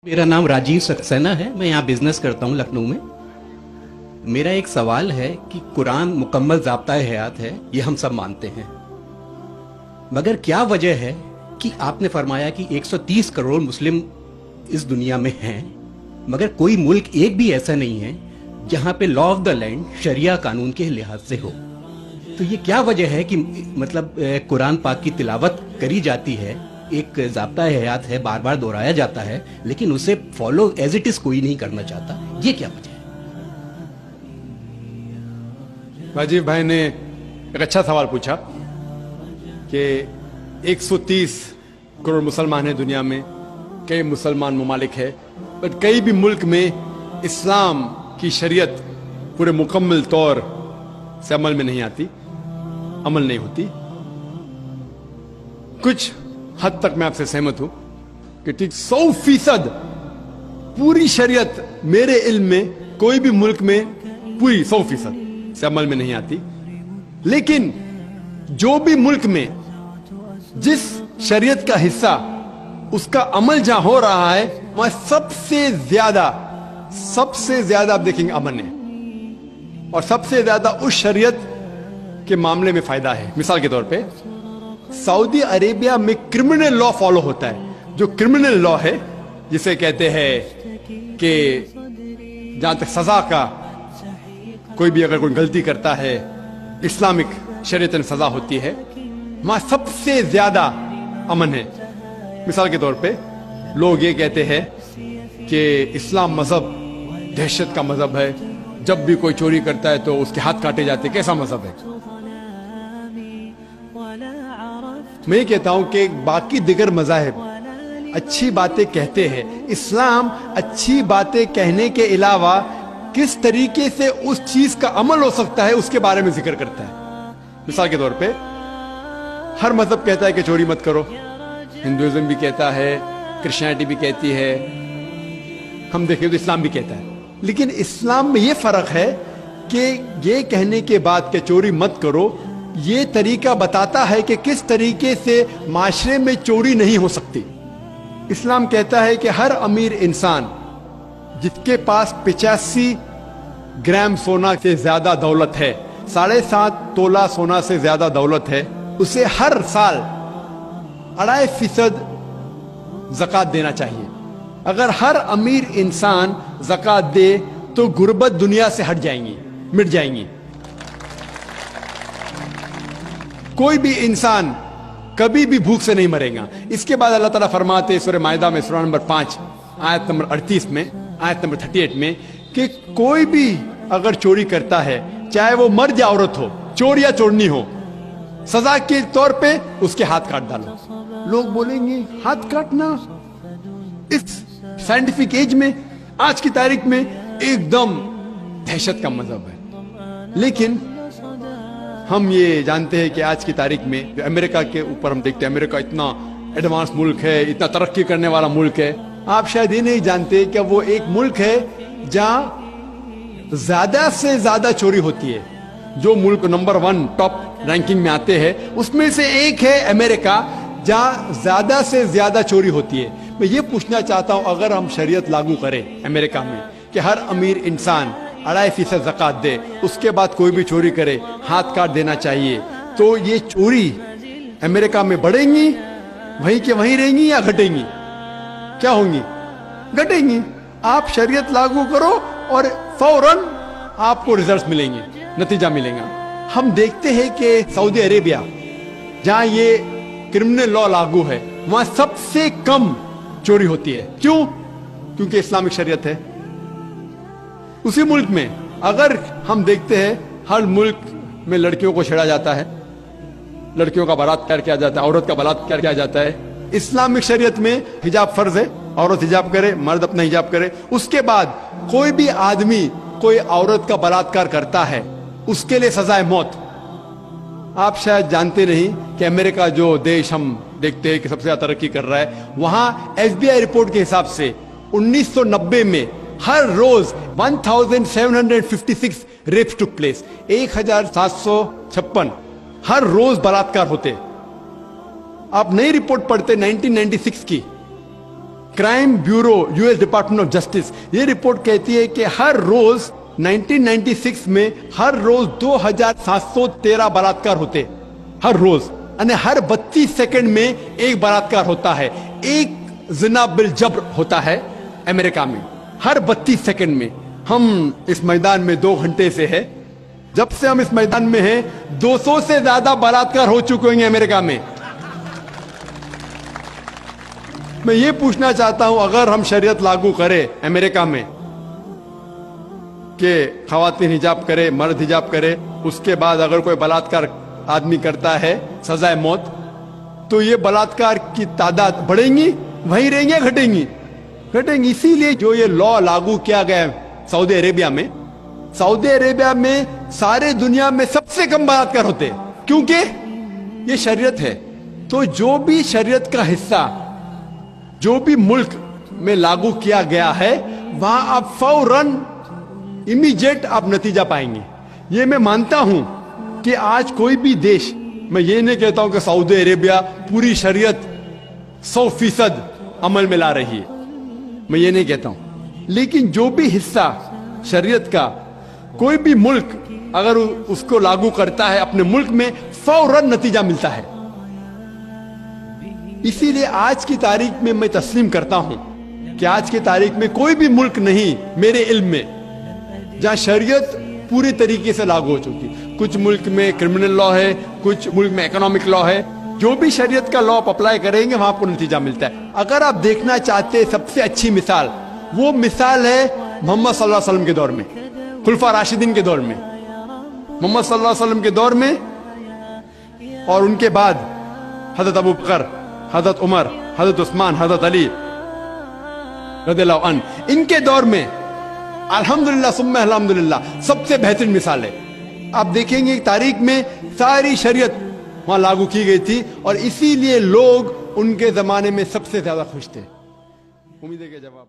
मेरा नाम राजीव सक्सेना है। मैं यहाँ बिजनेस करता हूँ लखनऊ में। मेरा एक सवाल है कि कुरान मुकम्मल ज़ाब्ता-ए हयात है, ये हम सब मानते हैं, मगर क्या वजह है कि आपने फरमाया कि 130 करोड़ मुस्लिम इस दुनिया में हैं, मगर कोई मुल्क एक भी ऐसा नहीं है जहाँ पे लॉ ऑफ द लैंड शरिया कानून के लिहाज से हो। तो ये क्या वजह है कि मतलब कुरान पाक की तिलावत करी जाती है, एक ज़ाब्ता-ए हयात है, बार बार दोहराया जाता है, लेकिन उसे फॉलो एज इट इज कोई नहीं करना चाहता, ये क्या वजह है? राजीव भाई ने एक अच्छा सवाल पूछा कि 130 करोड़ मुसलमान हैं दुनिया में, कई मुसलमान ममालिक है, बट कई भी मुल्क में इस्लाम की शरीयत पूरे मुकम्मल तौर से अमल में नहीं आती, अमल नहीं होती। कुछ हद तक मैं आपसे सहमत हूं कि ठीक 100% पूरी शरीयत मेरे इल्म में कोई भी मुल्क में पूरी 100% से अमल में नहीं आती, लेकिन जो भी मुल्क में जिस शरीयत का हिस्सा उसका अमल जहां हो रहा है वहां सबसे ज्यादा आप देखेंगे अमन है, और सबसे ज्यादा उस शरीयत के मामले में फायदा है। मिसाल के तौर पे सऊदी अरेबिया में क्रिमिनल लॉ फॉलो होता है। जो क्रिमिनल लॉ है जिसे कहते हैं कि जहां तक सजा का, कोई भी अगर कोई गलती करता है इस्लामिक शरीयत में सजा होती है, वहां सबसे ज्यादा अमन है। मिसाल के तौर पे लोग ये कहते हैं कि इस्लाम मजहब दहशत का मजहब है, जब भी कोई चोरी करता है तो उसके हाथ काटे जाते हैं। कैसा मजहब है? मैं ये कहता हूं कि बाकी दिगर मज़ाहिब अच्छी बातें कहते हैं, इस्लाम अच्छी बातें कहने के अलावा किस तरीके से उस चीज का अमल हो सकता है उसके बारे में जिक्र करता है। मिसाल के तौर पे हर मजहब कहता है कि चोरी मत करो, हिंदुइज्म भी कहता है, क्रिश्चियनिटी भी कहती है, हम देखें तो इस्लाम भी कहता है। लेकिन इस्लाम में ये फर्क है कि ये कहने के बाद कि चोरी मत करो, ये तरीका बताता है कि किस तरीके से माशरे में चोरी नहीं हो सकती। इस्लाम कहता है कि हर अमीर इंसान जिसके पास 85 ग्राम सोना से ज्यादा दौलत है, 7.5 तोला सोना से ज्यादा दौलत है, उसे हर साल 2.5% ज़कात देना चाहिए। अगर हर अमीर इंसान ज़कात दे तो गुर्बत दुनिया से हट जाएंगी, मिट जाएंगी। कोई भी इंसान कभी भी भूख से नहीं मरेगा। इसके बाद अल्लाह ताला फरमाते सूरह माइदा में सूरह नंबर 5 आयत नंबर 38 में, आयत नंबर 38 में कि कोई भी अगर चोरी करता है, चाहे वो मर्द या औरत हो, चोर या चोरनी हो, सजा के तौर पे उसके हाथ काट डालो। लोग बोलेंगे हाथ काटना इस साइंटिफिक एज में, आज की तारीख में एकदम दहशत का मजहब है। लेकिन हम ये जानते हैं कि आज की तारीख में अमेरिका के ऊपर हम देखते हैं, अमेरिका इतना एडवांस मुल्क है, इतना तरक्की करने वाला मुल्क है। आप शायद ये नहीं जानते कि वो एक मुल्क है जहां ज्यादा से ज्यादा चोरी होती है। जो मुल्क नंबर 1 टॉप रैंकिंग में आते हैं उसमें से एक है अमेरिका, जहां ज्यादा से ज्यादा चोरी होती है। मैं ये पूछना चाहता हूं, अगर हम शरीयत लागू करें अमेरिका में कि हर अमीर इंसान 2.5% ज़कात दे, उसके बाद कोई भी चोरी करे हाथ काट देना चाहिए, तो ये चोरी अमेरिका में बढ़ेंगी, वहीं के वहीं रहेंगी या घटेंगी? क्या होंगी? घटेंगी। आप शरीयत लागू करो और फौरन आपको रिजल्ट मिलेंगे, नतीजा मिलेगा। हम देखते हैं कि सऊदी अरेबिया जहां ये क्रिमिनल लॉ लागू है, वहां सबसे कम चोरी होती है। क्यों? क्योंकि इस्लामिक शरीयत है। उसी मुल्क में अगर हम देखते हैं हर मुल्क में लड़कियों को छेड़ा जाता है, लड़कियों का बलात्कार किया जाता है, औरत का बलात्कार किया जाता है। इस्लामिक शरीयत में हिजाब फर्ज है, औरत हिजाब करे, मर्द अपना हिजाब करे। उसके बाद कोई भी आदमी कोई औरत का बलात्कार करता है, उसके लिए सजा है मौत। आप शायद जानते नहीं कि अमेरिका जो देश हम देखते हैं कि सबसे ज्यादा तरक्की कर रहा है, वहां FBI रिपोर्ट के हिसाब से 1990 में हर रोज 1756 रेप्स टुक प्लेस, 1756 हर रोज बलात्कार होते। आप नई रिपोर्ट पढ़ते 1996 की crime bureau US department of justice, ये रिपोर्ट कहती है कि हर रोज 1996 में हर रोज 2713 बलात्कार होते, हर रोज, यानी हर 32 सेकंड में एक बलात्कार होता है, एक जिना बिल जब्र होता है अमेरिका में हर 32 सेकंड में। हम इस मैदान में 2 घंटे से है, जब से हम इस मैदान में हैं 200 से ज्यादा बलात्कार हो चुके हैं अमेरिका में। मैं ये पूछना चाहता हूं, अगर हम शरीयत लागू करें अमेरिका में कि खवातीन हिजाब करे, मर्द हिजाब करे, उसके बाद अगर कोई बलात्कार आदमी करता है सजाए मौत, तो ये बलात्कार की तादाद बढ़ेंगी, वहीं रहेंगी या घटेंगी? घटेंगी। इसीलिए जो ये लॉ लागू किया गया सऊदी अरेबिया में, सऊदी अरेबिया में सारे दुनिया में सबसे कम बलात्कार होते हैं, क्योंकि ये शरीयत है। तो जो भी शरीयत का हिस्सा जो भी मुल्क में लागू किया गया है, वहां आप फौरन इमीडिएट आप नतीजा पाएंगे। ये मैं मानता हूं कि आज कोई भी देश, मैं ये नहीं कहता हूं कि सऊदी अरेबिया पूरी शरीयत 100% अमल में ला रही है, मैं ये नहीं कहता हूं, लेकिन जो भी हिस्सा शरीयत का कोई भी मुल्क अगर उसको लागू करता है अपने मुल्क में, फौरन नतीजा मिलता है। इसीलिए आज की तारीख में मैं तस्लीम करता हूं कि आज की तारीख में कोई भी मुल्क नहीं मेरे इल्म में जहां शरीयत पूरी तरीके से लागू हो चुकी। कुछ मुल्क में क्रिमिनल लॉ है, कुछ मुल्क में इकोनॉमिक लॉ है, जो भी शरीयत का लॉ आप अप्लाई करेंगे वहां आपको नतीजा मिलता है। अगर आप देखना चाहते हैं सबसे अच्छी मिसाल, वो मिसाल है मोहम्मद सल्लल्लाहु अलैहि वसल्लम के दौर में, खुलफा राशिदीन के दौर में, मोहम्मद सल्लल्लाहु अलैहि वसल्लम के दौर में, और उनके बाद हजरत अबू बकर, हजरत उमर, हजरत उस्मान, हजरत अली रज़ियल्लाहु अन्हु, इनके दौर में अल्हम्दुलिल्लाह सुम्मा अल्हम्दुलिल्लाह सबसे बेहतरीन मिसाल है। आप देखेंगे तारीख में सारी शरीयत वहां लागू की गई थी, और इसीलिए लोग उनके जमाने में सबसे ज्यादा खुश थे। उम्मीद है कि जवाब